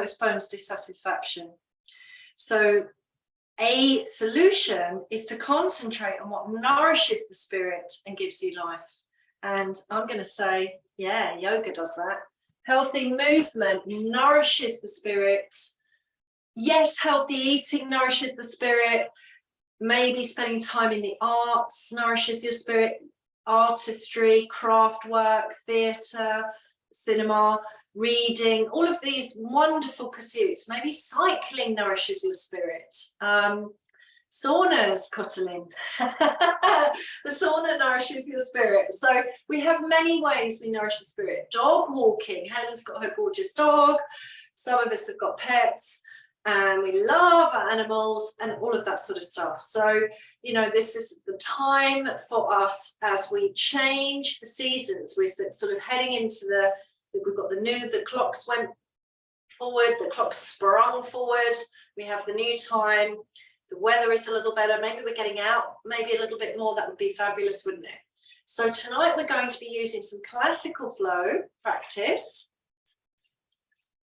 postpones dissatisfaction. So a solution is to concentrate on what nourishes the spirit and gives you life. And I'm going to say, yeah, yoga does that. Healthy movement nourishes the spirit. Yes, healthy eating nourishes the spirit. Maybe spending time in the arts nourishes your spirit. Artistry, craft work, theatre, cinema, reading, all of these wonderful pursuits. Maybe cycling nourishes your spirit. Saunas, Cuttling. The sauna nourishes your spirit. So we have many ways we nourish the spirit. Dog walking. Helen's got her gorgeous dog. Some of us have got pets. And we love our animals and all of that sort of stuff. So, you know, this is the time for us as we change the seasons. We're sort of heading into we've got the clocks went forward, the clocks sprung forward. We have the new time. The weather is a little better. Maybe we're getting out maybe a little bit more. That would be fabulous, wouldn't it? So tonight we're going to be using some classical flow practice.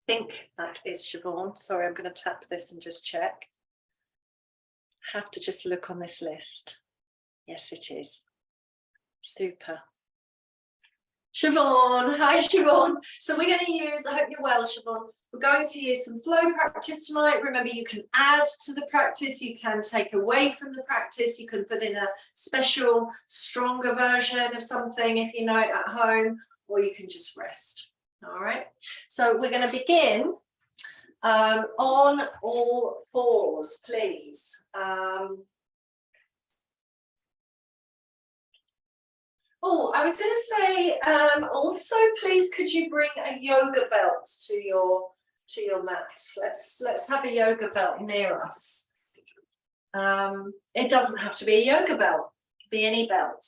I think that is Siobhan. Sorry, I'm going to tap this and just check. I have to just look on this list. Yes, it is. Super. Siobhan, hi Siobhan. So we're going to use, I hope you're well, Siobhan. We're going to use some flow practice tonight. Remember, you can add to the practice, you can take away from the practice, you can put in a special, stronger version of something if you know it at home, or you can just rest. All right, so we're going to begin on all fours, please. Oh, I was going to say also, please, could you bring a yoga belt to your mat? Let's have a yoga belt near us. It doesn't have to be a yoga belt; it could be any belt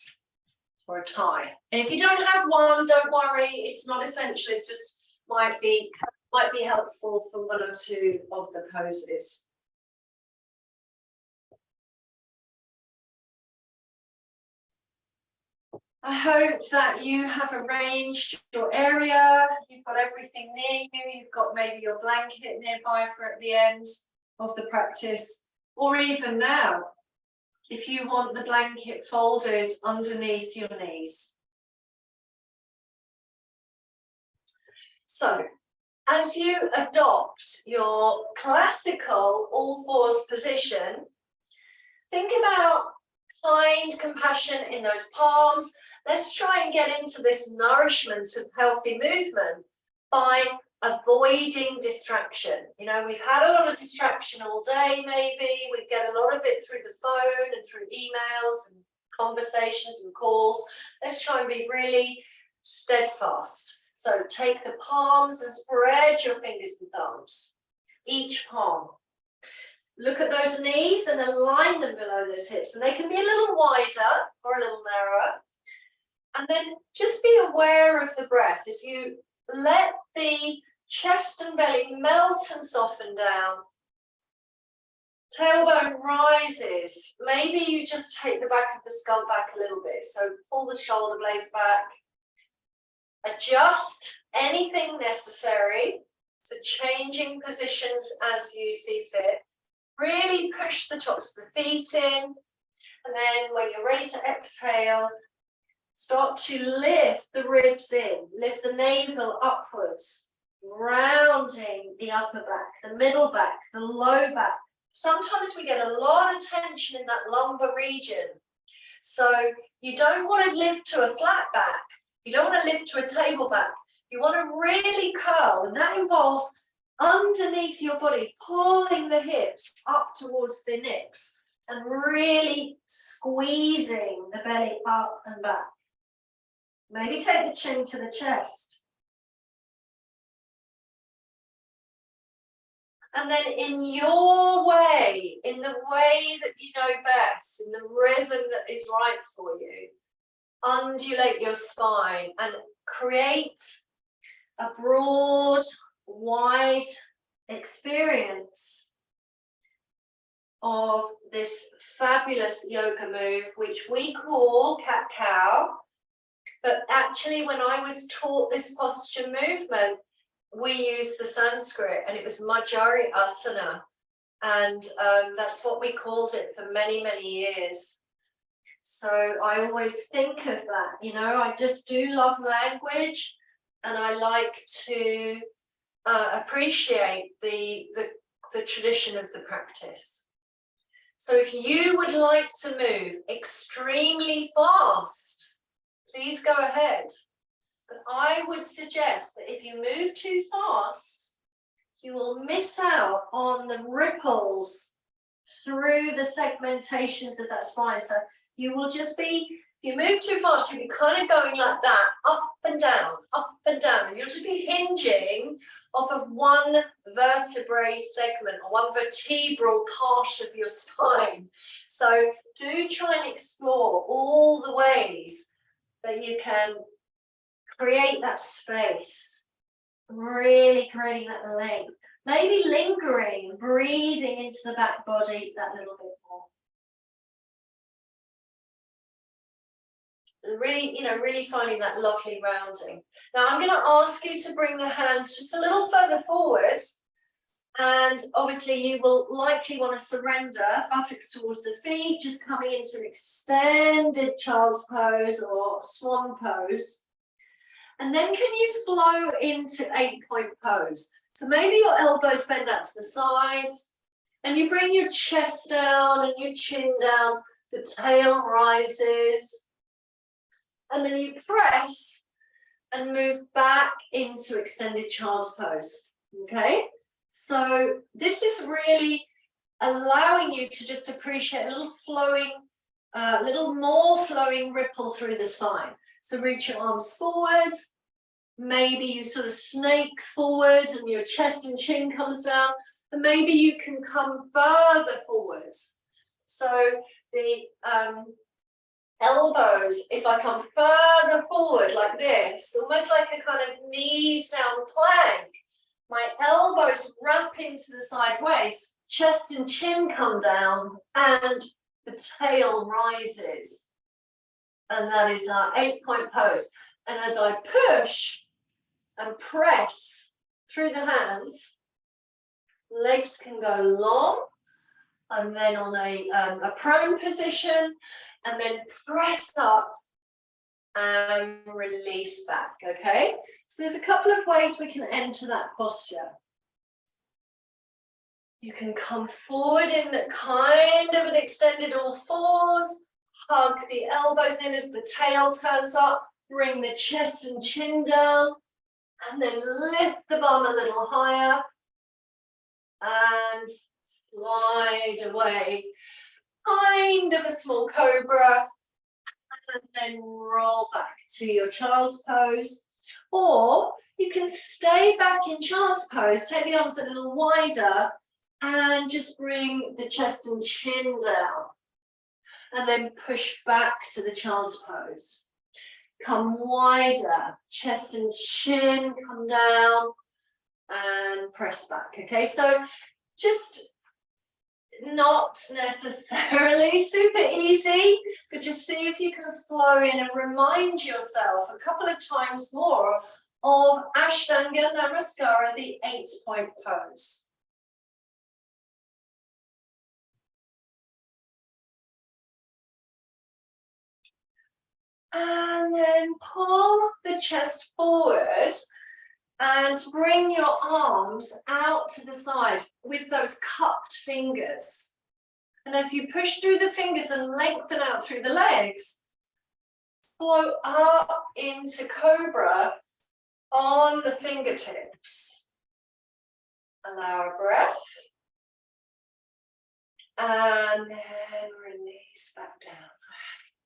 or a tie. And if you don't have one, don't worry. It's not essential. It's just might be helpful for one or two of the poses. I hope that you have arranged your area, you've got everything near you, you've got maybe your blanket nearby for at the end of the practice, or even now, if you want the blanket folded underneath your knees. So, as you adopt your classical all fours position, think about kind compassion in those palms. Let's try and get into this nourishment of healthy movement by avoiding distraction. You know, we've had a lot of distraction all day, maybe. We get a lot of it through the phone and through emails and conversations and calls. Let's try and be really steadfast. So take the palms and spread your fingers and thumbs, each palm. Look at those knees and align them below those hips. And they can be a little wider or a little narrower. And then just be aware of the breath as you let the chest and belly melt and soften down. Tailbone rises. Maybe you just take the back of the skull back a little bit. So pull the shoulder blades back. Adjust anything necessary. So changing positions as you see fit. Really push the tops of the feet in. And then when you're ready to exhale, start to lift the ribs in. Lift the navel upwards, rounding the upper back, the middle back, the low back. Sometimes we get a lot of tension in that lumbar region. So you don't want to lift to a flat back. You don't want to lift to a table back. You want to really curl, and that involves underneath your body, pulling the hips up towards the nips and really squeezing the belly up and back. Maybe take the chin to the chest. And then in your way, in the way that you know best, in the rhythm that is right for you, undulate your spine and create a broad, wide experience of this fabulous yoga move, which we call cat-cow. But actually, when I was taught this posture movement, we used the Sanskrit, and it was Majari Asana, and that's what we called it for many, many years. So I always think of that, you know, I just do love language, and I like to appreciate the tradition of the practice. So if you would like to move extremely fast, please go ahead. But I would suggest that if you move too fast, you will miss out on the ripples through the segmentations of that spine. So you will just be, if you move too fast, you'll be kind of going like that, up and down, and you'll just be hinging off of one vertebrae segment or one vertebral part of your spine. So do try and explore all the ways that you can create that space, really creating that length. Maybe lingering, breathing into the back body that little bit more. Really, you know, really finding that lovely rounding. Now I'm going to ask you to bring the hands just a little further forward, and obviously you will likely want to surrender buttocks towards the feet, just coming into an extended child's pose or swan pose. And then can you flow into 8-point pose? So maybe your elbows bend out to the sides, and you bring your chest down and your chin down, the tail rises, and then you press and move back into extended child's pose, okay? So this is really allowing you to just appreciate a little flowing, little more flowing ripple through the spine. So reach your arms forward, maybe you sort of snake forward and your chest and chin comes down, and maybe you can come further forward. So the elbows, if I come further forward like this, almost like a kind of knees down plank, my elbows wrap into the side waist, chest and chin come down, and the tail rises. And that is our 8-point pose. And as I push and press through the hands, legs can go long, and then on a prone position, and then press up and release back, okay? So there's a couple of ways we can enter that posture. You can come forward in kind of an extended all fours, hug the elbows in as the tail turns up, bring the chest and chin down, and then lift the bum a little higher and slide away, kind of a small cobra, and then roll back to your child's pose. Or you can stay back in child's pose, take the arms a little wider, and just bring the chest and chin down, and then push back to the child's pose. Come wider, chest and chin come down, and press back, okay? So just not necessarily super easy, but just see if you can flow in and remind yourself a couple of times more of Ashtanga Namaskara, the 8-point pose. And then pull the chest forward and bring your arms out to the side with those cupped fingers. And as you push through the fingers and lengthen out through the legs, flow up into Cobra on the fingertips. Allow a breath. And then release back down.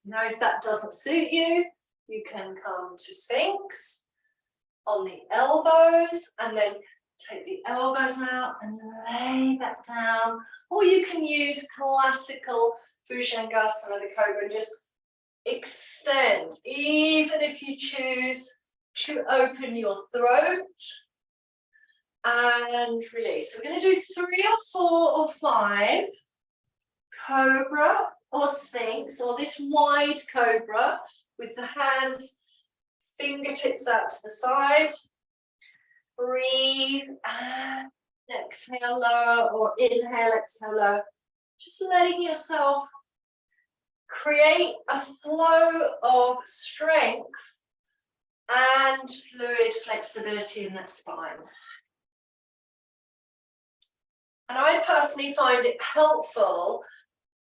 Now, if that doesn't suit you, you can come to Sphinx on the elbows, and then take the elbows out and lay back down. Or you can use classical Bhujangasana, the Cobra, and just extend, even if you choose to open your throat and release. So we're going to do 3 or 4 or 5 Cobra or Sphinx, or this wide Cobra with the hands, fingertips out to the side. Breathe and exhale lower, or inhale, exhale lower. Just letting yourself create a flow of strength and fluid flexibility in that spine. And I personally find it helpful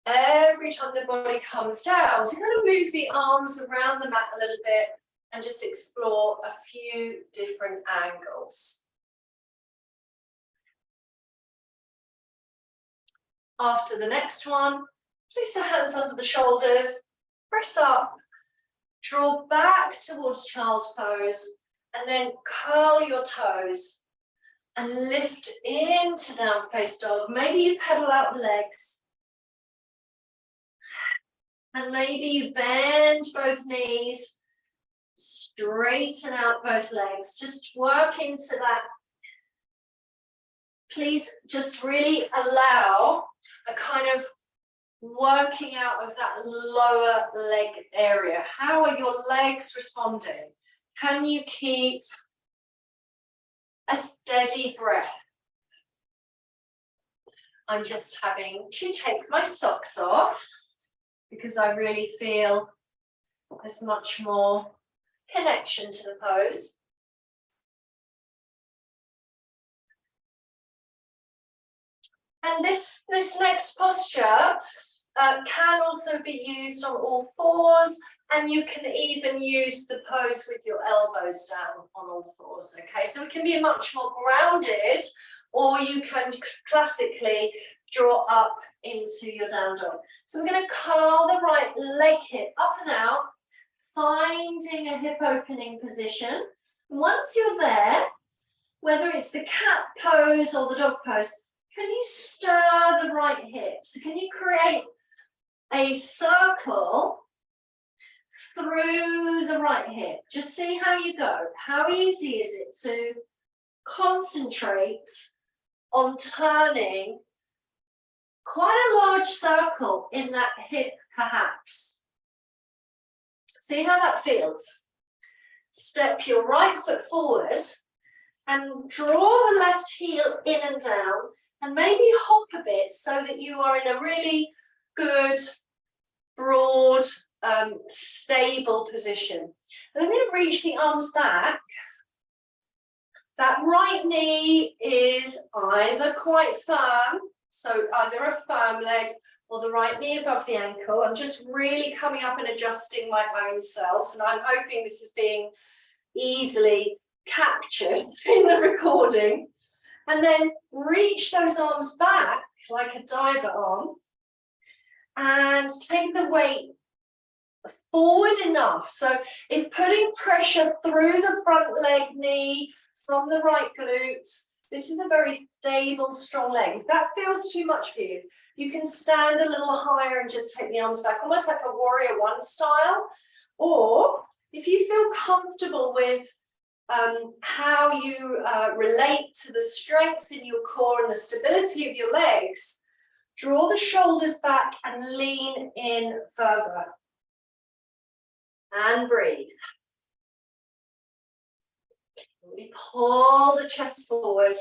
every time the body comes down to kind of move the arms around the mat a little bit and just explore a few different angles. After the next one, place the hands under the shoulders, press up, draw back towards child's pose, and then curl your toes and lift into down face dog. Maybe you pedal out the legs. And maybe you bend both knees, straighten out both legs. Just work into that. Please just really allow a kind of working out of that lower leg area. How are your legs responding? Can you keep a steady breath? I'm just having to take my socks off because I really feel there's much more connection to the pose. And this next posture can also be used on all fours, and you can even use the pose with your elbows down on all fours, okay? So it can be much more grounded, or you can classically draw up into your down dog. So we're going to curl the right leg hip up and out, finding a hip opening position. Once you're there, whether it's the cat pose or the dog pose, can you stir the right hip? So can you create a circle through the right hip? Just see how you go. How easy is it to concentrate on turning quite a large circle in that hip, perhaps? See how that feels. Step your right foot forward and draw the left heel in and down, and maybe hop a bit so that you are in a really good, broad, stable position. And I'm going to reach the arms back. That right knee is either quite firm, so either a firm leg or the right knee above the ankle. I'm just really coming up and adjusting my own self, and I'm hoping this is being easily captured in the recording. And then reach those arms back like a diver arm and take the weight forward enough. So if putting pressure through the front leg knee from the right glute, this is a very stable, strong leg. If that feels too much for you, you can stand a little higher and just take the arms back, almost like a warrior one style. Or if you feel comfortable with how you relate to the strength in your core and the stability of your legs, draw the shoulders back and lean in further. And breathe. We pull the chest forward.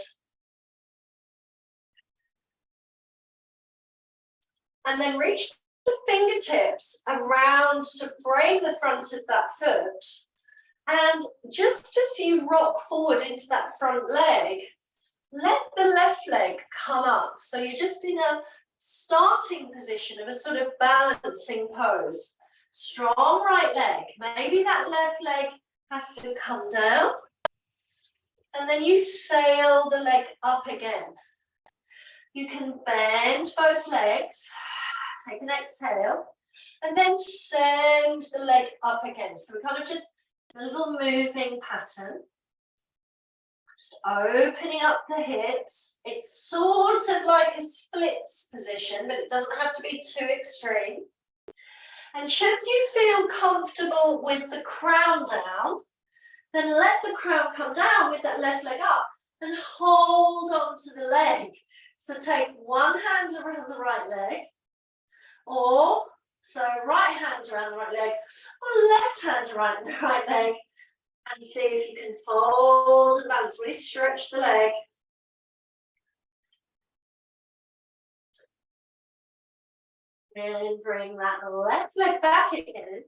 And then reach the fingertips around to frame the front of that foot. And just as you rock forward into that front leg, let the left leg come up. So you're just in a starting position of a sort of balancing pose. Strong right leg. Maybe that left leg has to come down. And then you sail the leg up again. You can bend both legs. Take an exhale. And then send the leg up again. So we kind of just a little moving pattern. Just opening up the hips. It's sort of like a splits position, but it doesn't have to be too extreme. And should you feel comfortable with the crown down, then let the crown come down with that left leg up and hold on to the leg. So take one hand around the right leg, or so right hand around the right leg, or left hand around the right leg, And see if you can fold and balance. Really stretch the leg. And bring that left leg back again.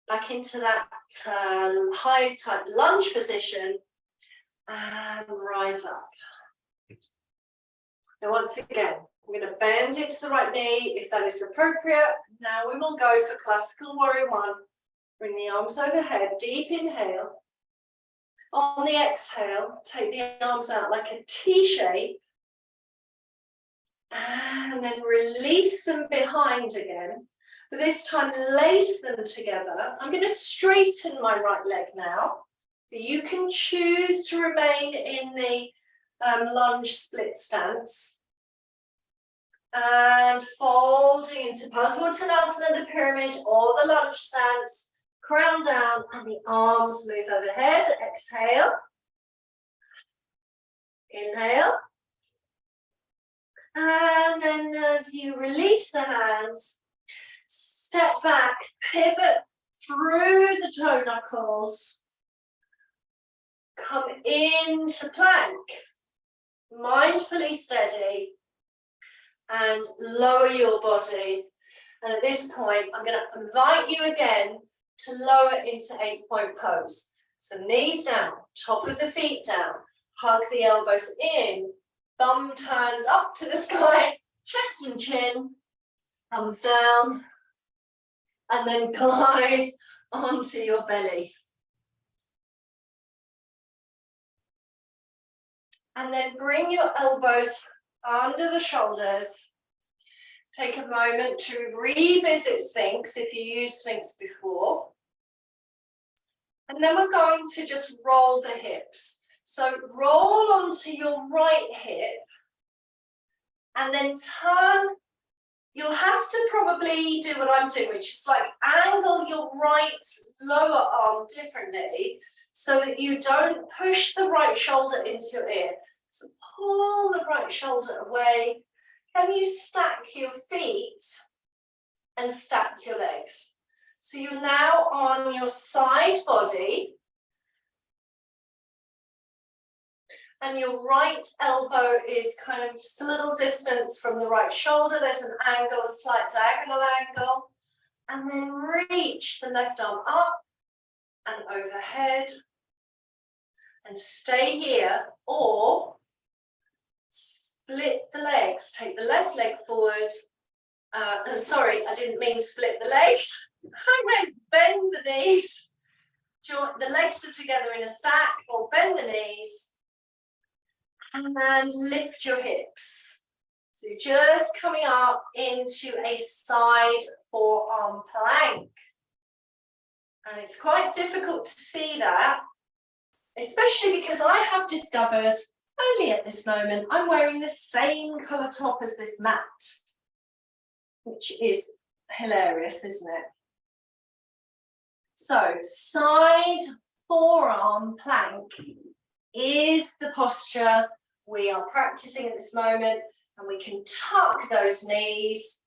Back into that high type lunge position. And rise up. Now once again, we're going to bend into the right knee if that is appropriate. Now we will go for classical warrior one. Bring the arms overhead, deep inhale. On the exhale, take the arms out like a T shape. And then release them behind again. But this time, lace them together. I'm going to straighten my right leg now. But you can choose to remain in the lunge split stance. And folding into Paschimottanasana, the pyramid, or the lunge stance. Crown down and the arms move overhead. Exhale. Inhale. And then as you release the hands, step back, pivot through the toe knuckles. Come into plank. Mindfully steady. And lower your body. And at this point, I'm going to invite you again to lower into 8-point pose. So knees down, top of the feet down, hug the elbows in, thumb turns up to the sky, chest and chin, thumbs down, and then glide onto your belly. And then bring your elbows under the shoulders. Take a moment to revisit Sphinx if you used Sphinx before. And then we're going to just roll the hips. So roll onto your right hip and then turn. You'll have to probably do what I'm doing, which is like angle your right lower arm differently so that you don't push the right shoulder into your ear. So pull the right shoulder away. Can you stack your feet and stack your legs? So you're now on your side body. And your right elbow is kind of just a little distance from the right shoulder. There's an angle, a slight diagonal angle. And then reach the left arm up and overhead. And stay here, or split the legs. Take the left leg forward. No, sorry, I didn't mean split the legs. I meant bend the knees. The legs are together in a stack, or bend the knees. And lift your hips. So you're just coming up into a side forearm plank. And it's quite difficult to see that, especially because I have discovered only at this moment I'm wearing the same colour top as this mat, which is hilarious, isn't it? So side forearm plank is the posture we are practicing at this moment, and we can tuck those knees,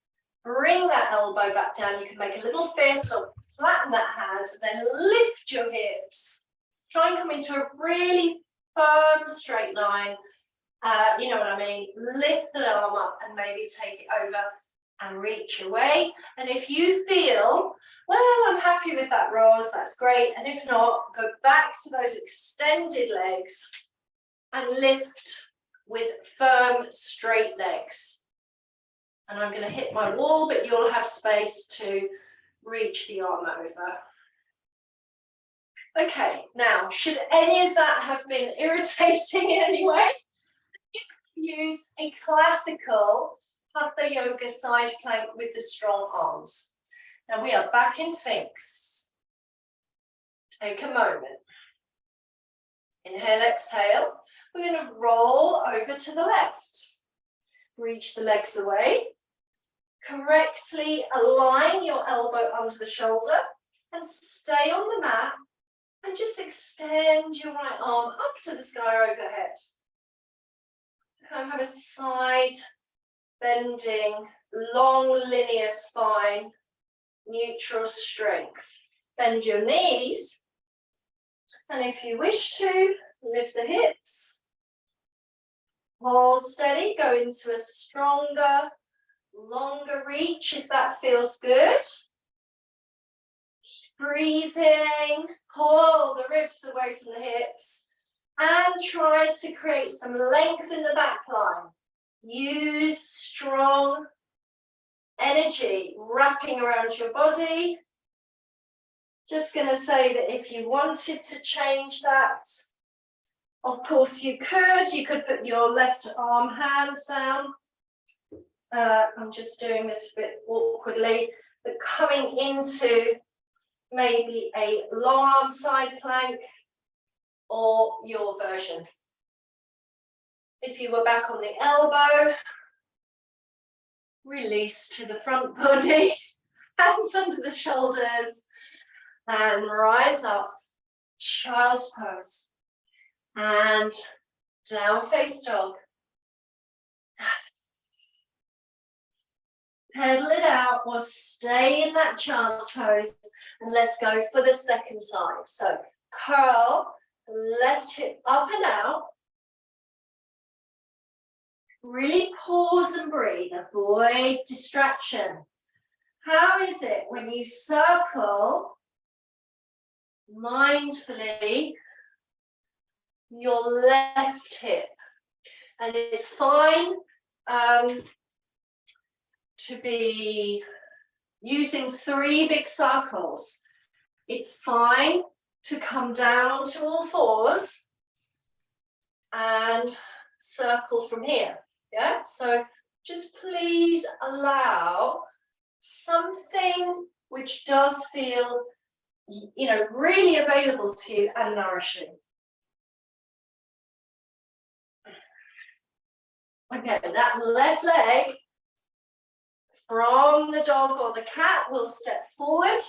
bring that elbow back down. You can make a little fist or flatten that hand, then lift your hips. Try and come into a really firm straight line. You know what I mean? Lift the arm up and maybe take it over and reach away. And if you feel, well, I'm happy with that, Roz, that's great. And if not, go back to those extended legs and lift with firm, straight legs. And I'm going to hit my wall, but you'll have space to reach the arm over. Okay, now, should any of that have been irritating in any way, you could use a classical Hatha Yoga side plank with the strong arms. Now we are back in Sphinx. Take a moment. Inhale, exhale. We're going to roll over to the left. Reach the legs away. Correctly align your elbow under the shoulder and stay on the mat and just extend your right arm up to the sky overhead. So kind of have a side bending, long linear spine, neutral strength. Bend your knees. And if you wish to, lift the hips. Hold steady, go into a stronger, longer reach if that feels good. Breathing, pull the ribs away from the hips and try to create some length in the back line. Use strong energy wrapping around your body. Just going to say that if you wanted to change that, of course you could. You could put your left arm hand down. I'm just doing this a bit awkwardly, but coming into maybe a long arm side plank or your version. If you were back on the elbow, release to the front body, hands under the shoulders, and rise up, child's pose, and down face dog. Pedal it out or stay in that child's pose, and let's go for the second side. So curl, left hip up and out. Really pause and breathe, avoid distraction. How is it when you circle mindfully your left hip? And it's fine to be using 3 big circles. It's fine to come down to all fours and circle from here. Yeah, so just please allow something which does feel, you know, really available to you and nourishing. Okay, that left leg from the dog or the cat will step forward.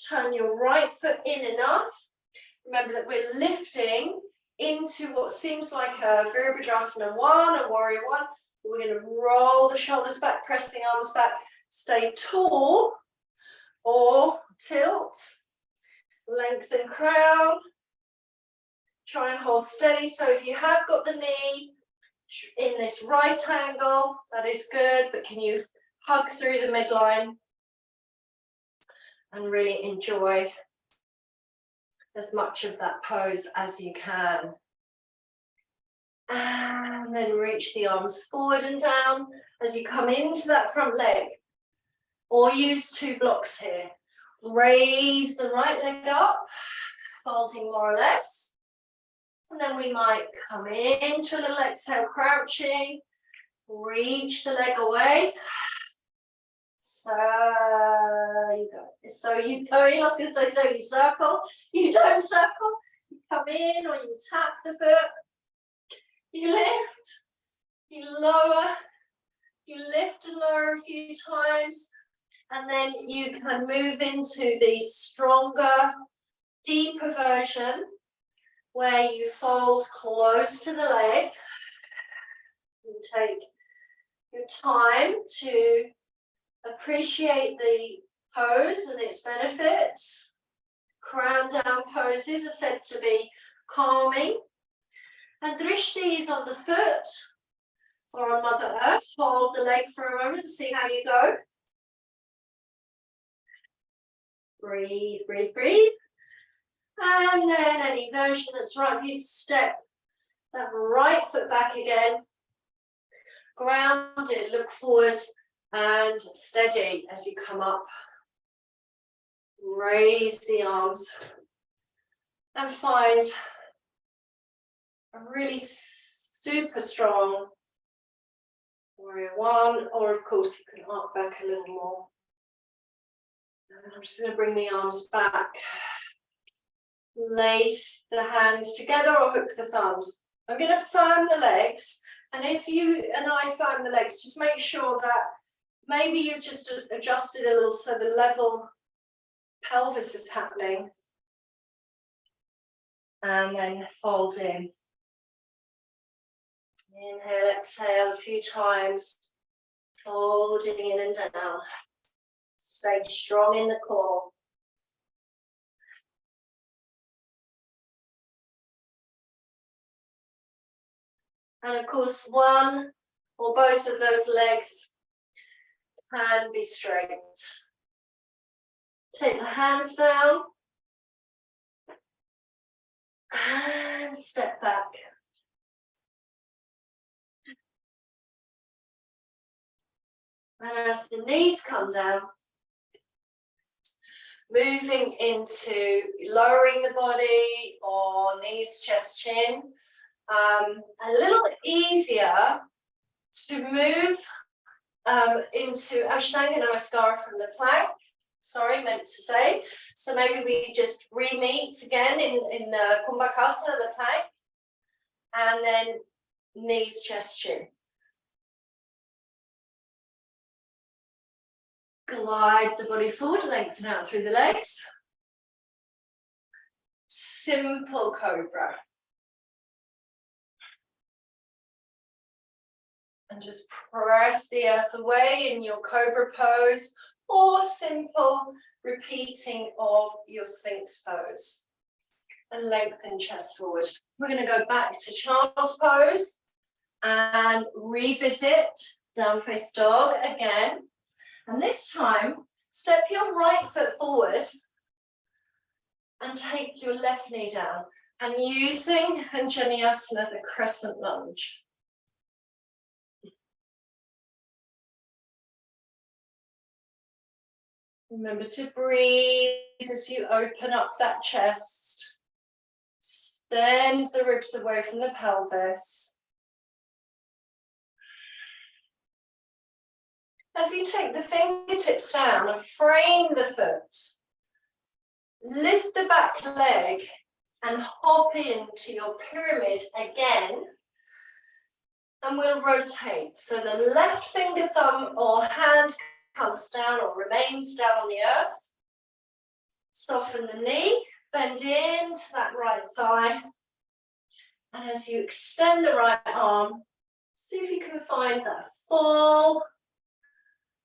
Turn your right foot in enough. Remember that we're lifting into what seems like a Virabhadrasana 1, a Warrior 1. We're going to roll the shoulders back, press the arms back, stay tall or tilt, lengthen crown. Try and hold steady. So if you have got the knee in this right angle, that is good, but can you hug through the midline and really enjoy as much of that pose as you can. And then reach the arms forward and down as you come into that front leg, or use 2 blocks here. Raise the right leg up, folding more or less. And then we might come into a little exhale, crouching, reach the leg away. So you go. So you go in, I was going to say, so you circle, you don't circle, you come in or you tap the foot, you lift, you lower, you lift and lower a few times, and then you can move into the stronger, deeper version where you fold close to the leg. You take your time to appreciate the pose and its benefits. Crown down poses are said to be calming. And drishti is on the foot or on Mother Earth. Hold the leg for a moment, see how you go. Breathe, breathe, breathe. And then any version that's right for you to step that right foot back again. Grounded, look forward and steady as you come up. Raise the arms and find a really super strong Warrior 1, or of course you can arc back a little more. And I'm just going to bring the arms back. Lace the hands together or hook the thumbs. I'm going to firm the legs, and as you and I firm the legs, just make sure that maybe you've just adjusted a little so the level pelvis is happening. And then fold in. Inhale, exhale a few times, folding in and down. Stay strong in the core. And of course, one or both of those legs can be straight. Take the hands down and step back. And as the knees come down, moving into lowering the body or knees, chest, chin. A little easier to move into Ashtanga Namaskar from the plank. Sorry, meant to say. So maybe we just re-meet again in Kumbhakasana, the plank. And then knees, chest, chin. Glide the body forward, lengthen out through the legs. Simple cobra. And just press the earth away in your cobra pose, or simple repeating of your Sphinx pose. And lengthen chest forward. We're going to go back to child's pose and revisit down face dog again. And this time, step your right foot forward and take your left knee down. And using Anjaneyasana, the crescent lunge. Remember to breathe as you open up that chest. Extend the ribs away from the pelvis. As you take the fingertips down and frame the foot, lift the back leg and hop into your pyramid again. And we'll rotate. So the left finger, thumb or hand comes down or remains down on the earth. Soften the knee, bend into that right thigh. And as you extend the right arm, see if you can find that full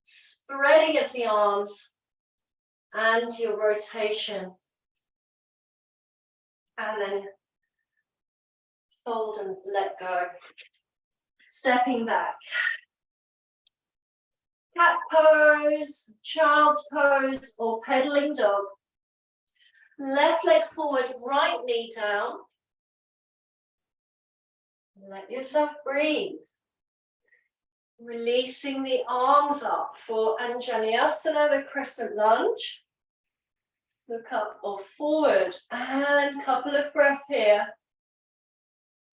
spreading of the arms and your rotation. And then fold and let go. Stepping back. Cat pose, child's pose, or pedaling dog. Left leg forward, right knee down. Let yourself breathe. Releasing the arms up for Anjaneyasana, the crescent lunge. Look up or forward, and a couple of breaths here.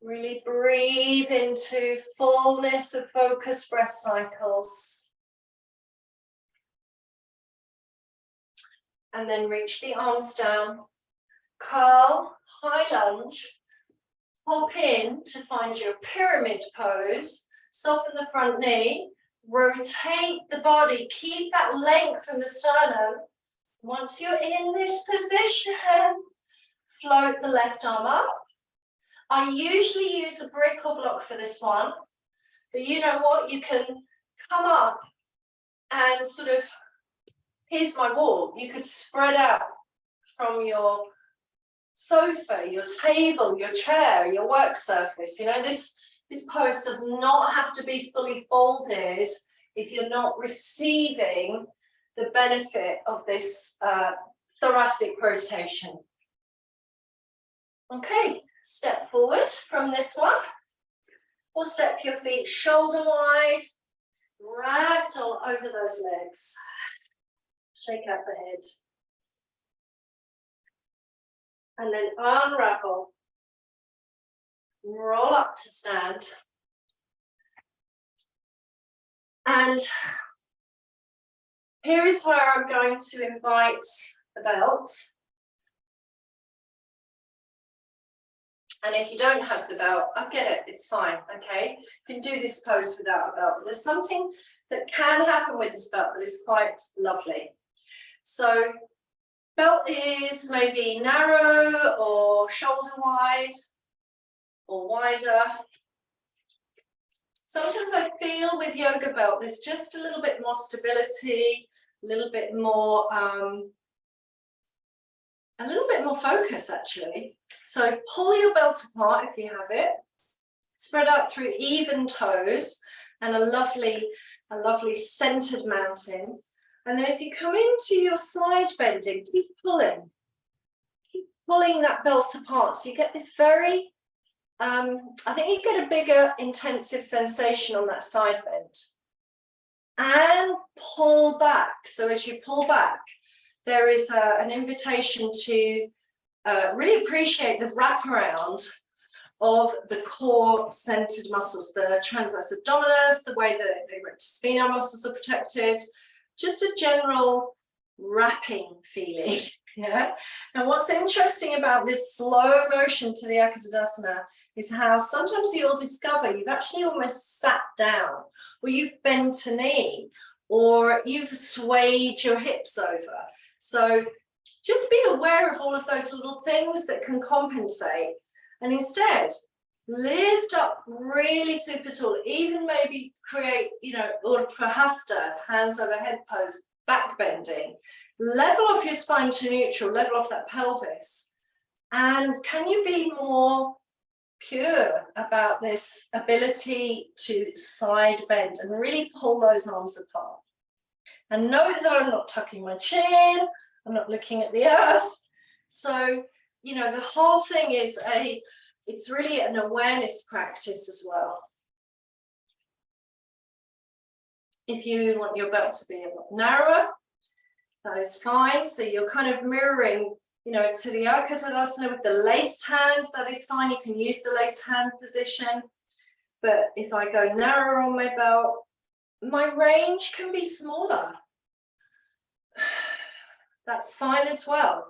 Really breathe into fullness of focused breath cycles. And then reach the arms down. Curl, high lunge. Hop in to find your pyramid pose. Soften the front knee. Rotate the body. Keep that length from the sternum. Once you're in this position, float the left arm up. I usually use a brick or block for this one. But you know what? You can come up and sort of, here's my wall. You could spread out from your sofa, your table, your chair, your work surface. You know, this pose does not have to be fully folded if you're not receiving the benefit of this thoracic rotation. Okay, step forward from this one, or step your feet shoulder wide, ragdoll over those legs. Shake out the head. And then unravel. Roll up to stand. And here is where I'm going to invite the belt. And if you don't have the belt, I get it, it's fine, okay? You can do this pose without a belt. But there's something that can happen with this belt that is quite lovely. So belt is maybe narrow or shoulder wide or wider. Sometimes I feel with yoga belt, there's just a little bit more stability, a little bit more focus actually. So pull your belt apart if you have it. Spread out through even toes and a lovely centered mountain. And then as you come into your side bending, keep pulling that belt apart. So you get this very, I think you get a bigger intensive sensation on that side bend. And pull back. So as you pull back, there is an invitation to really appreciate the wraparound of the core centered muscles, the transverse abdominis, the way that the rectus spinae muscles are protected, just a general wrapping feeling. Yeah. And what's interesting about this slow motion to the Akadadasana is how sometimes you'll discover you've actually almost sat down, or you've bent a knee, or you've swayed your hips over. So just be aware of all of those little things that can compensate, and instead lift up really super tall, even maybe create, you know, Urdhva, hands over head pose, back bending. Level off your spine to neutral, level off that pelvis. And can you be more pure about this ability to side bend and really pull those arms apart? And know that I'm not tucking my chin, I'm not looking at the earth. So, you know, the whole thing is it's really an awareness practice as well. If you want your belt to be a lot narrower, that is fine. So you're kind of mirroring, you know, to the Akadadasana with the laced hands, that is fine. You can use the laced hand position. But if I go narrower on my belt, my range can be smaller. That's fine as well.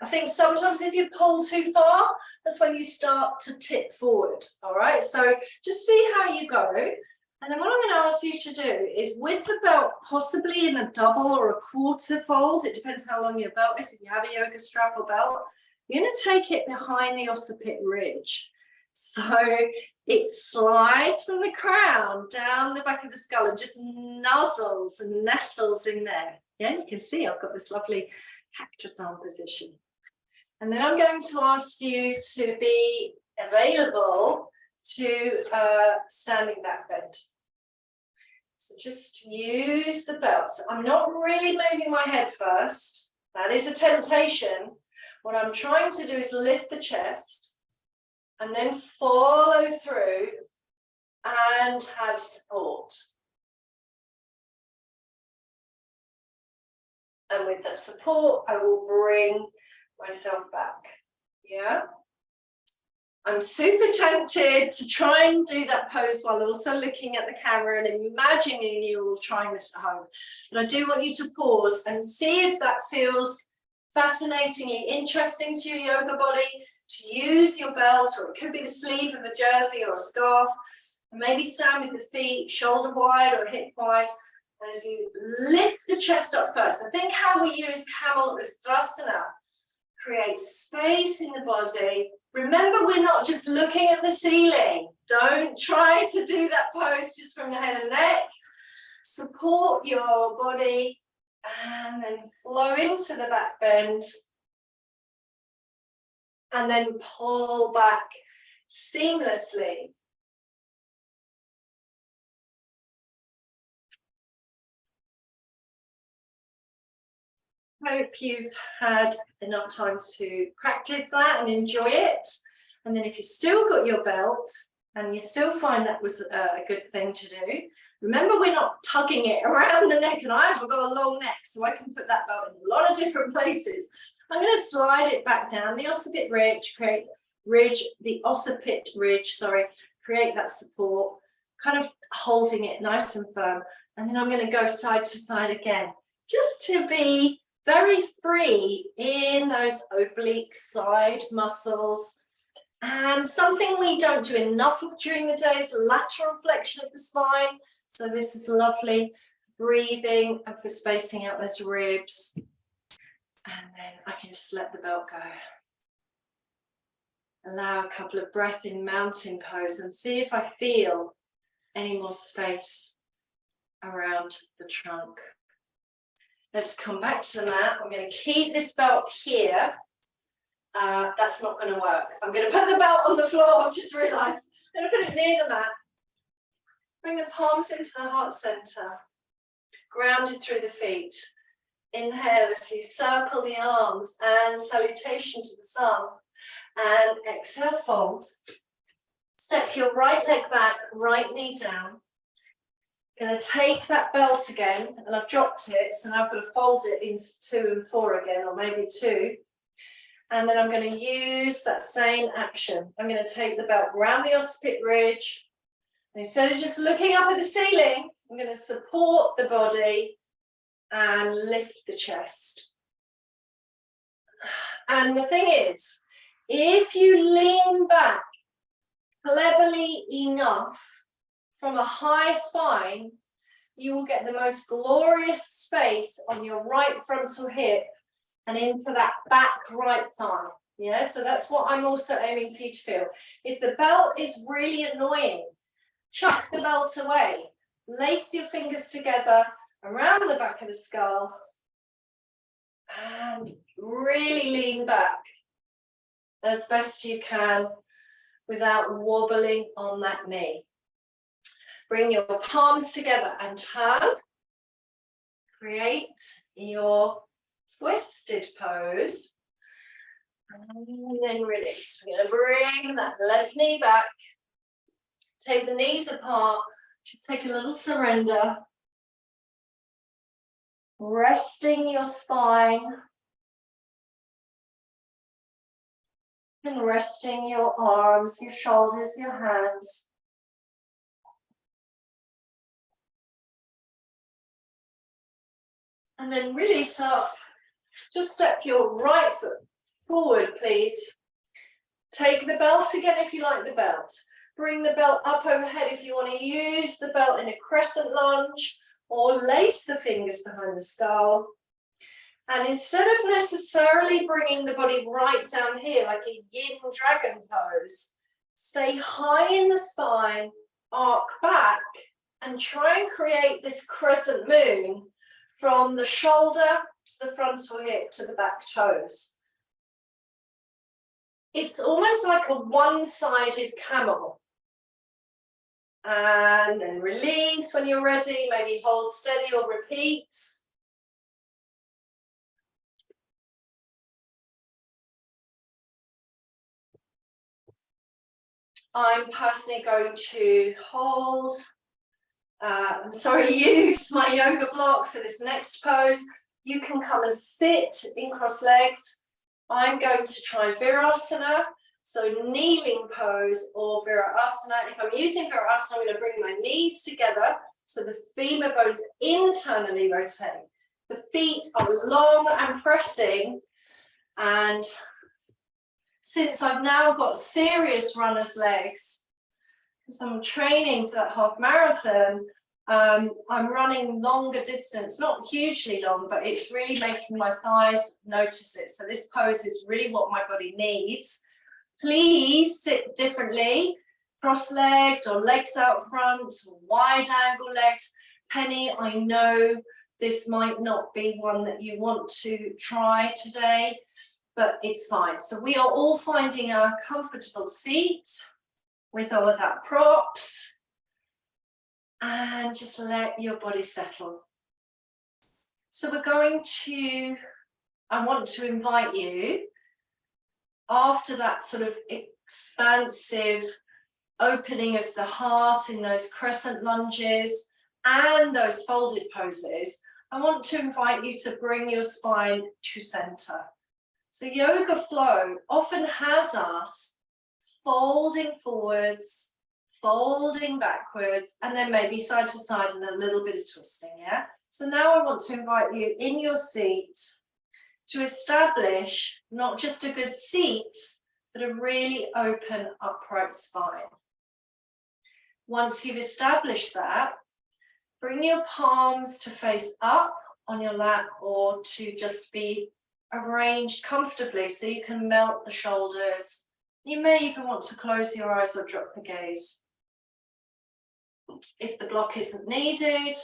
I think sometimes if you pull too far, that's when you start to tip forward. All right, so just see how you go. And then what I'm going to ask you to do is, with the belt possibly in a double or a quarter fold, it depends how long your belt is. If you have a yoga strap or belt, you're going to take it behind the occiput ridge. So it slides from the crown down the back of the skull and just nuzzles and nestles in there. Yeah, you can see I've got this lovely cactus arm position. And then I'm going to ask you to be available to standing backbend. So just use the belt. So I'm not really moving my head first. That is a temptation. What I'm trying to do is lift the chest and then follow through and have support. And with that support, I will bring myself back. Yeah. I'm super tempted to try and do that pose while also looking at the camera and imagining you all trying this at home. But I do want you to pause and see if that feels fascinatingly interesting to your yoga body, to use your belt, or it could be the sleeve of a jersey or a scarf. And maybe stand with the feet shoulder wide or hip wide. And as you lift the chest up first, I think how we use camel Urdhvasana creates space in the body. Remember, we're not just looking at the ceiling. Don't try to do that pose just from the head and neck. Support your body and then flow into the back bend. And then pull back seamlessly. Hope you've had enough time to practice that and enjoy it. And then if you've still got your belt and you still find that was a good thing to do, remember, we're not tugging it around the neck, and I've got a long neck, so I can put that belt in a lot of different places. I'm going to slide it back down the occiput ridge, create that support, kind of holding it nice and firm. And then I'm going to go side to side again, just to be very free in those oblique side muscles. And something we don't do enough of during the day is lateral flexion of the spine. So this is lovely breathing and for spacing out those ribs. And then I can just let the belt go. Allow a couple of breaths in mountain pose and see if I feel any more space around the trunk. Let's come back to the mat. I'm going to keep this belt here. that's not going to work. I'm going to put the belt on the floor. I've just realised. I'm going to put it near the mat. Bring the palms into the heart centre. Grounded through the feet. Inhale as you circle the arms and salutation to the sun. And exhale, fold. Step your right leg back, right knee down. Going to take that belt again, and I've dropped it, so now I've got to fold it into 2 and 4 again, or maybe 2. And then I'm going to use that same action. I'm going to take the belt around the occiput ridge. And instead of just looking up at the ceiling, I'm going to support the body and lift the chest. And the thing is, if you lean back cleverly enough from a high spine, you will get the most glorious space on your right frontal hip and into that back right thigh. Yeah, so that's what I'm also aiming for you to feel. If the belt is really annoying, chuck the belt away. Lace your fingers together around the back of the skull and really lean back as best you can without wobbling on that knee. Bring your palms together and turn. Create your twisted pose. And then release. We're going to bring that left knee back. Take the knees apart. Just take a little surrender. Resting your spine. And resting your arms, your shoulders, your hands. And then release up. Just step your right foot forward, please. Take the belt again if you like the belt. Bring the belt up overhead if you want to use the belt in a crescent lunge, or lace the fingers behind the skull. And instead of necessarily bringing the body right down here like a yin dragon pose, stay high in the spine, arc back, and try and create this crescent moon from the shoulder to the frontal hip to the back toes. It's almost like a one-sided camel. And then release when you're ready, maybe hold steady or repeat. I'm personally going to use my yoga block for this next pose. You can come and sit in cross-legged. I'm going to try Virasana, so kneeling pose or Virasana. If I'm using Virasana, I'm going to bring my knees together so the femur bones internally rotate. The feet are long and pressing, and since I've now got serious runner's legs, because I'm training for that half marathon, I'm running longer distance, not hugely long, but it's really making my thighs notice it. So this pose is really what my body needs. Please sit differently, cross-legged or legs out front, wide angle legs. Penny, I know this might not be one that you want to try today, but it's fine. So we are all finding a comfortable seat with all of that props, and just let your body settle. So we're going to, I want to invite you, after that sort of expansive opening of the heart in those crescent lunges and those folded poses, I want to invite you to bring your spine to center. So yoga flow often has us folding forwards, folding backwards, and then maybe side to side and a little bit of twisting, yeah? So now I want to invite you in your seat to establish not just a good seat, but a really open, upright spine. Once you've established that, bring your palms to face up on your lap or to just be arranged comfortably so you can melt the shoulders. You may even want to close your eyes or drop the gaze. If the block isn't needed,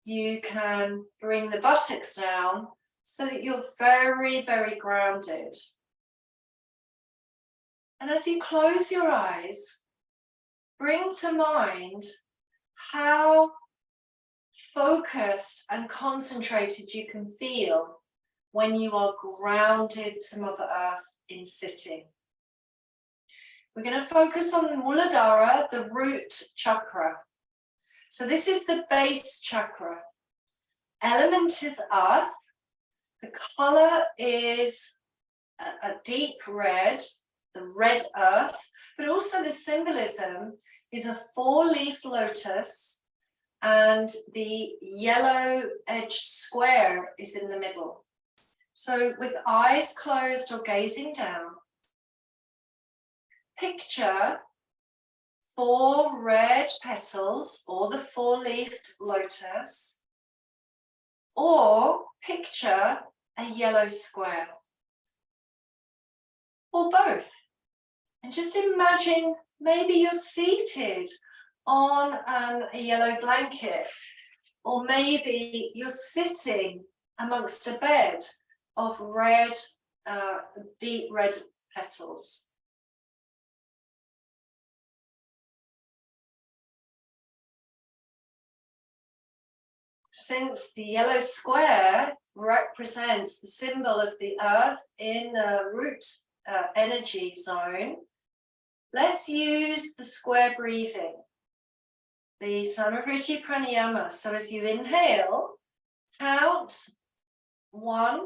you can bring the buttocks down so that you're very, very grounded. And as you close your eyes, bring to mind how focused and concentrated you can feel when you are grounded to Mother Earth in sitting. We're going to focus on the Muladhara, the root chakra. So this is the base chakra. Element is earth. The color is a deep red, the red earth, but also the symbolism is a 4-leaf lotus, and the yellow edged square is in the middle. So with eyes closed or gazing down, picture 4 red petals or the 4-leafed lotus, or picture a yellow square, or both. And just imagine maybe you're seated on a yellow blanket, or maybe you're sitting amongst a bed of red, deep red petals. Since the yellow square represents the symbol of the earth in the root energy zone, let's use the square breathing, the Samavriti pranayama. So as you inhale, count 1,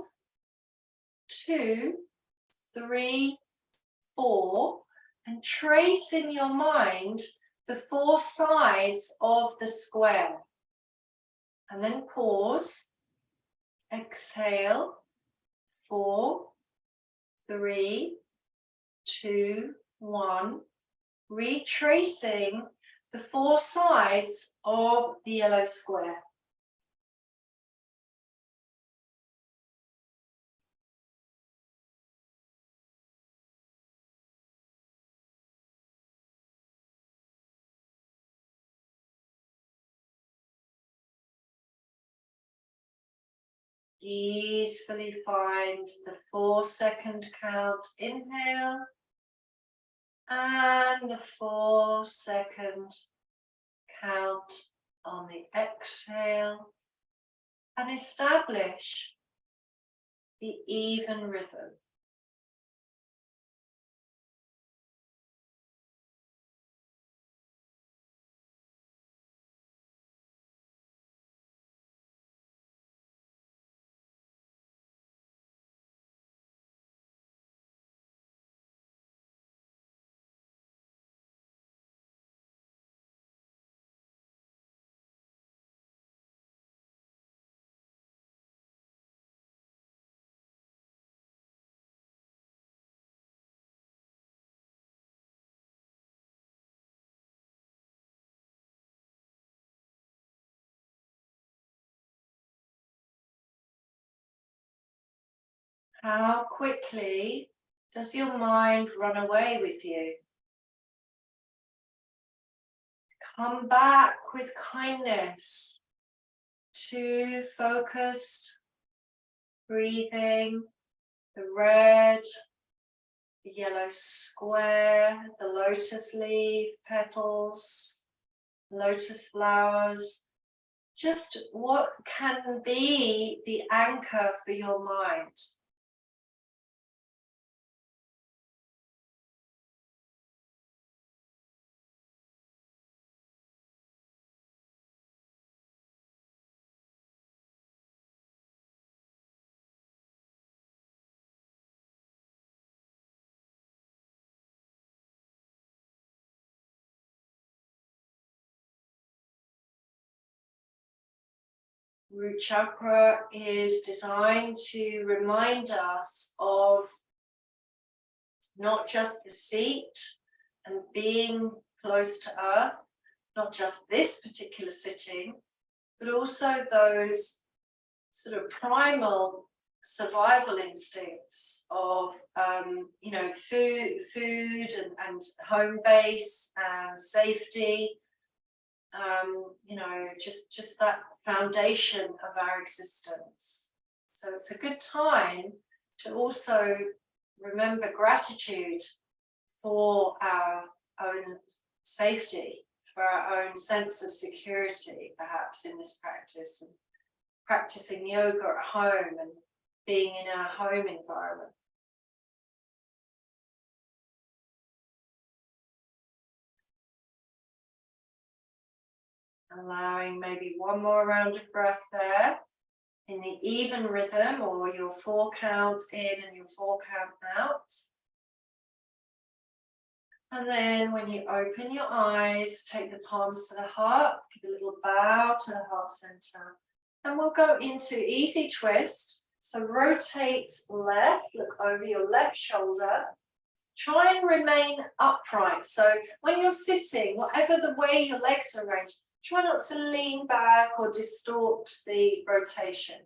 2, 3, 4, and trace in your mind the 4 sides of the square. And then pause, exhale, 4, 3, 2, 1, retracing the 4 sides of the yellow square. Easily find the 4-second count, inhale, and the 4-second count on the exhale, and establish the even rhythm. How quickly does your mind run away with you? Come back with kindness to focused breathing, the red, the yellow square, the lotus leaf petals, lotus flowers. Just what can be the anchor for your mind? Root chakra is designed to remind us of not just the seat and being close to earth, not just this particular sitting, but also those sort of primal survival instincts of food and home base and safety. Just that foundation of our existence. So it's a good time to also remember gratitude for our own safety, for our own sense of security, perhaps in this practice, and practicing yoga at home and being in our home environment. Allowing maybe one more round of breath there in the even rhythm, or your 4 count in and your 4 count out. And then when you open your eyes, take the palms to the heart, give a little bow to the heart center. And we'll go into easy twist. So rotate left, look over your left shoulder. Try and remain upright. So when you're sitting, whatever the way your legs are arranged, try not to lean back or distort the rotation.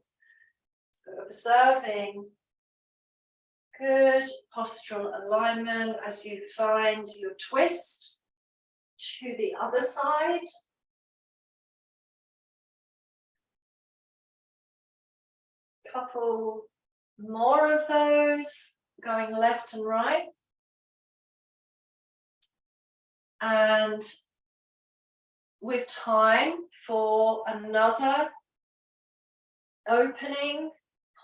So observing good postural alignment as you find your twist to the other side. Couple more of those, going left and right. And with time for another opening,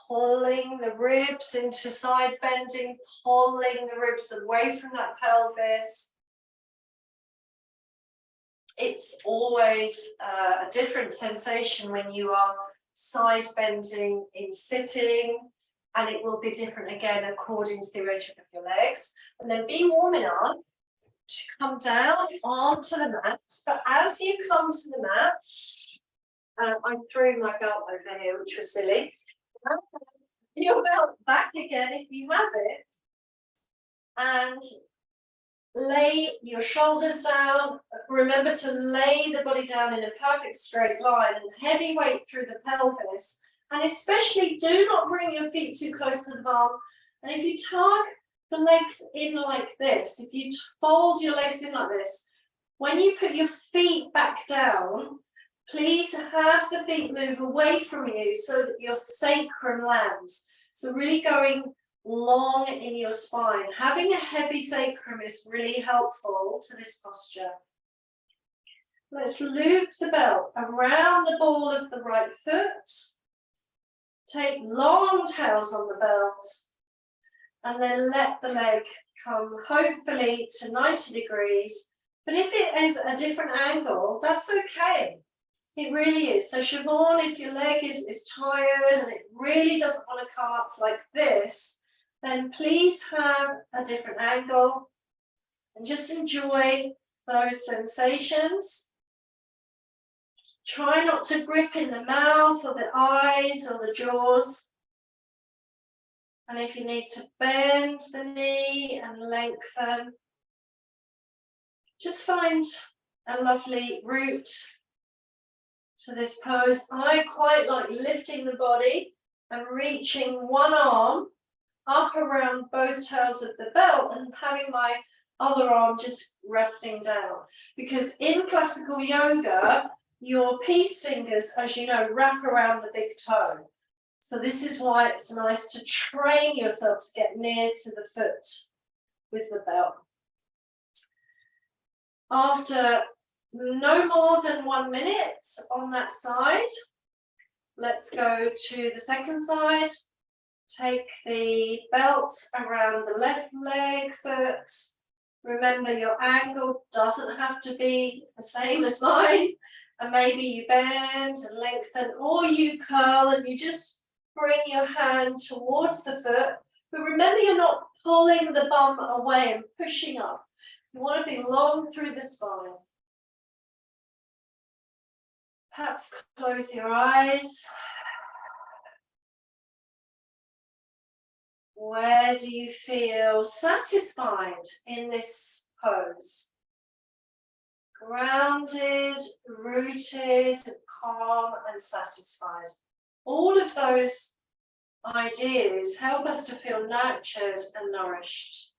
pulling the ribs into side bending, pulling the ribs away from that pelvis. It's always a different sensation when you are side bending in sitting, and it will be different again according to the arrangement of your legs. And then be warm enough to come down onto the mat. But as you come to the mat, I threw my belt over here, which was silly. Your belt back again if you have it, and lay your shoulders down. Remember to lay the body down in a perfect straight line and heavy weight through the pelvis. And especially do not bring your feet too close to the bum. And if you tuck the legs in like this, if you fold your legs in like this, when you put your feet back down, please have the feet move away from you so that your sacrum lands. So really going long in your spine. Having a heavy sacrum is really helpful to this posture. Let's loop the belt around the ball of the right foot. Take long tails on the belt. And then let the leg come hopefully to 90 degrees. But if it is a different angle, that's okay. It really is. So Siobhan, if your leg is tired and it really doesn't want to come up like this, then please have a different angle and just enjoy those sensations. Try not to grip in the mouth or the eyes or the jaws. And if you need to bend the knee and lengthen, just find a lovely route to this pose. I quite like lifting the body and reaching one arm up around both tails of the belt and having my other arm just resting down. Because in classical yoga, your peace fingers, as you know, wrap around the big toe. So this is why it's nice to train yourself to get near to the foot with the belt. After no more than 1 minute on that side, let's go to the second side. Take the belt around the left leg, foot. Remember, your angle doesn't have to be the same as mine. And maybe you bend and lengthen, or you curl and you just bring your hand towards the foot. But remember, you're not pulling the bum away and pushing up. You want to be long through the spine. Perhaps close your eyes. Where do you feel satisfied in this pose? Grounded, rooted, calm, and satisfied. All of those ideas help us to feel nurtured and nourished.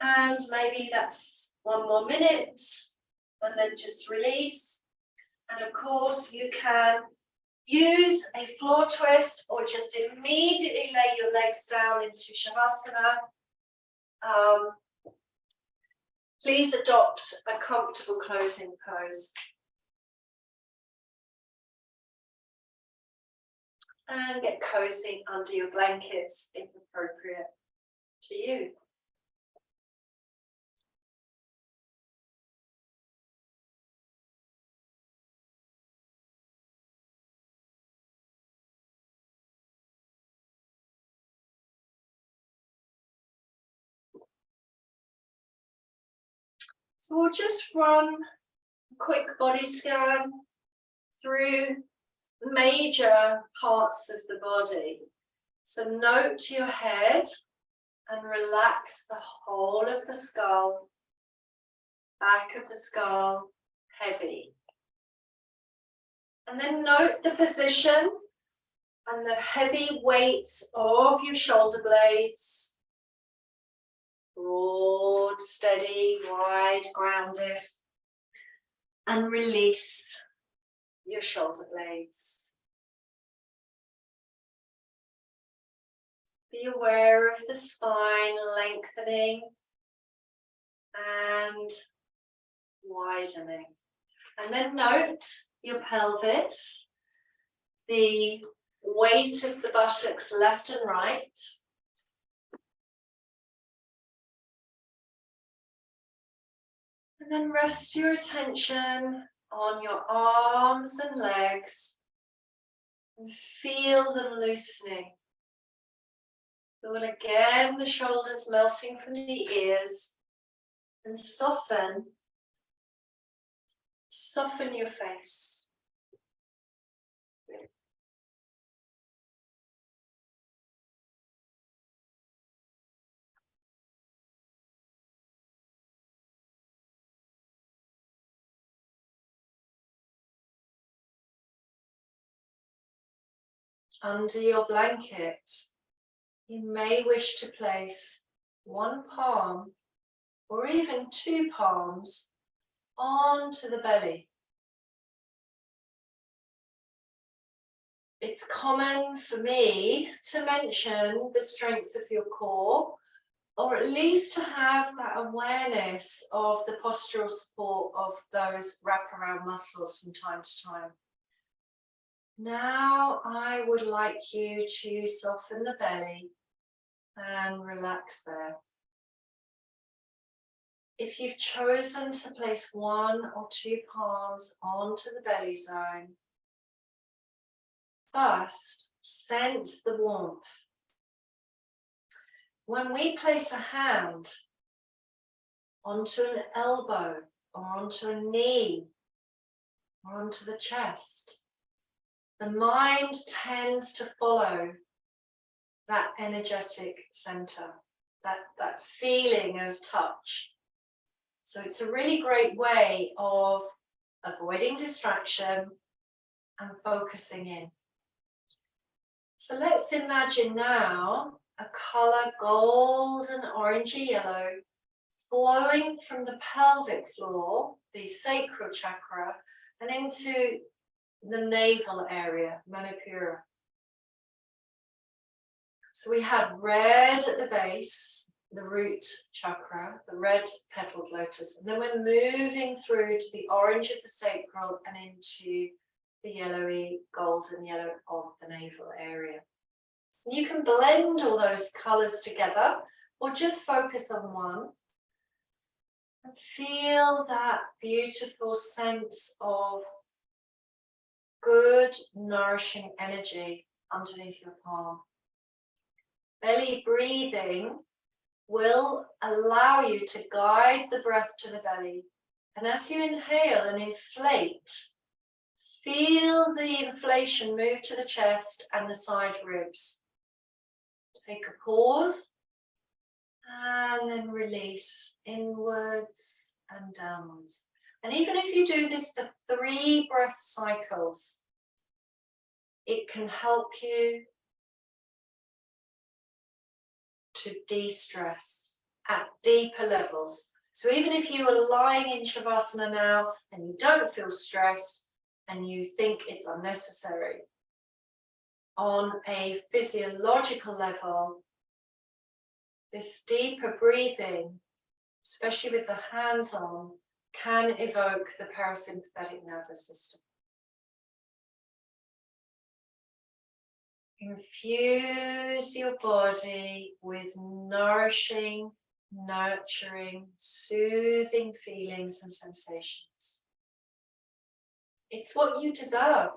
And maybe that's 1 more minute, and then just release. And of course, you can use a floor twist or just immediately lay your legs down into Shavasana Please adopt a comfortable closing pose. And get cozy under your blankets if appropriate to you. So we'll just run a quick body scan through major parts of the body. So note your head and relax the whole of the skull, back of the skull, heavy. And then note the position and the heavy weight of your shoulder blades. Broad, steady, wide, grounded. And release your shoulder blades. Be aware of the spine lengthening and widening. And then note your pelvis, the weight of the buttocks left and right. And then rest your attention on your arms and legs and feel them loosening. Feel again the shoulders melting from the ears and soften your face. Under your blanket, you may wish to place one palm or even two palms onto the belly. It's common for me to mention the strength of your core, or at least to have that awareness of the postural support of those wraparound muscles from time to time. Now I would like you to soften the belly and relax there. If you've chosen to place one or two palms onto the belly zone, first sense the warmth. When we place a hand onto an elbow or onto a knee or onto the chest, the mind tends to follow that energetic center, that feeling of touch. So it's a really great way of avoiding distraction and focusing in. So let's imagine now a color golden, orangey yellow, flowing from the pelvic floor, the sacral chakra, and into the navel area, Manipura. So we had red at the base, the root chakra, the red petaled lotus, and then we're moving through to the orange of the sacral and into the yellowy, golden yellow of the navel area. You can blend all those colors together or just focus on one and feel that beautiful sense of good, nourishing energy underneath your palm. Belly breathing will allow you to guide the breath to the belly. And as you inhale and inflate, feel the inflation move to the chest and the side ribs. Take a pause and then release inwards and downwards. And even if you do this for 3 breath cycles, it can help you to de-stress at deeper levels. So even if you are lying in Shavasana now and you don't feel stressed and you think it's unnecessary, on a physiological level, this deeper breathing, especially with the hands on, can evoke the parasympathetic nervous system. Infuse your body with nourishing, nurturing, soothing feelings and sensations. It's what you deserve.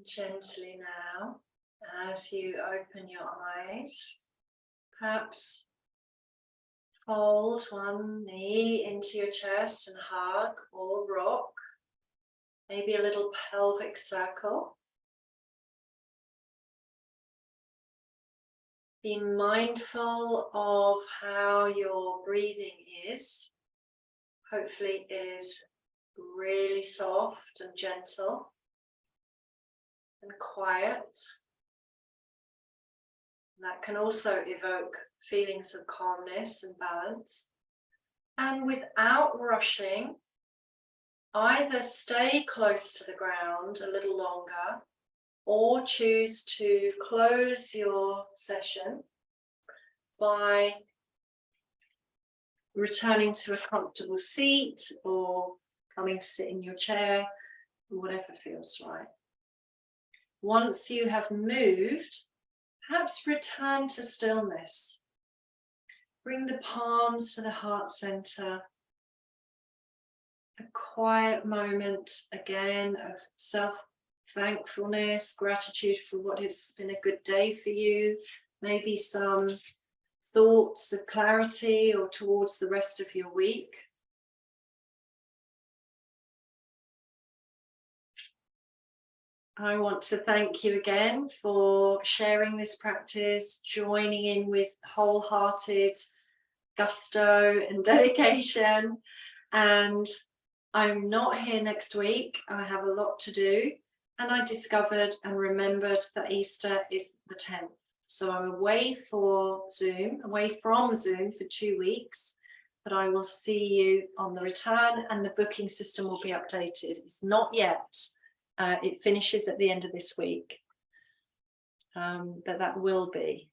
Gently now, as you open your eyes, perhaps fold one knee into your chest and hug or rock, maybe a little pelvic circle. Be mindful of how your breathing is. Hopefully it is really soft and gentle and quiet. That can also evoke feelings of calmness and balance. And without rushing, either stay close to the ground a little longer or choose to close your session by returning to a comfortable seat or coming to sit in your chair, whatever feels right. Once you have moved, perhaps return to stillness. Bring the palms to the heart center. A quiet moment again of self-thankfulness, gratitude for what has been a good day for you. Maybe some thoughts of clarity or towards the rest of your week. I want to thank you again for sharing this practice, joining in with wholehearted gusto and dedication. And I'm not here next week. I have a lot to do. And I discovered and remembered that Easter is the 10th. So I'm away from Zoom for 2 weeks. But I will see you on the return, and the booking system will be updated. It's not yet. It finishes at the end of this week, but that will be.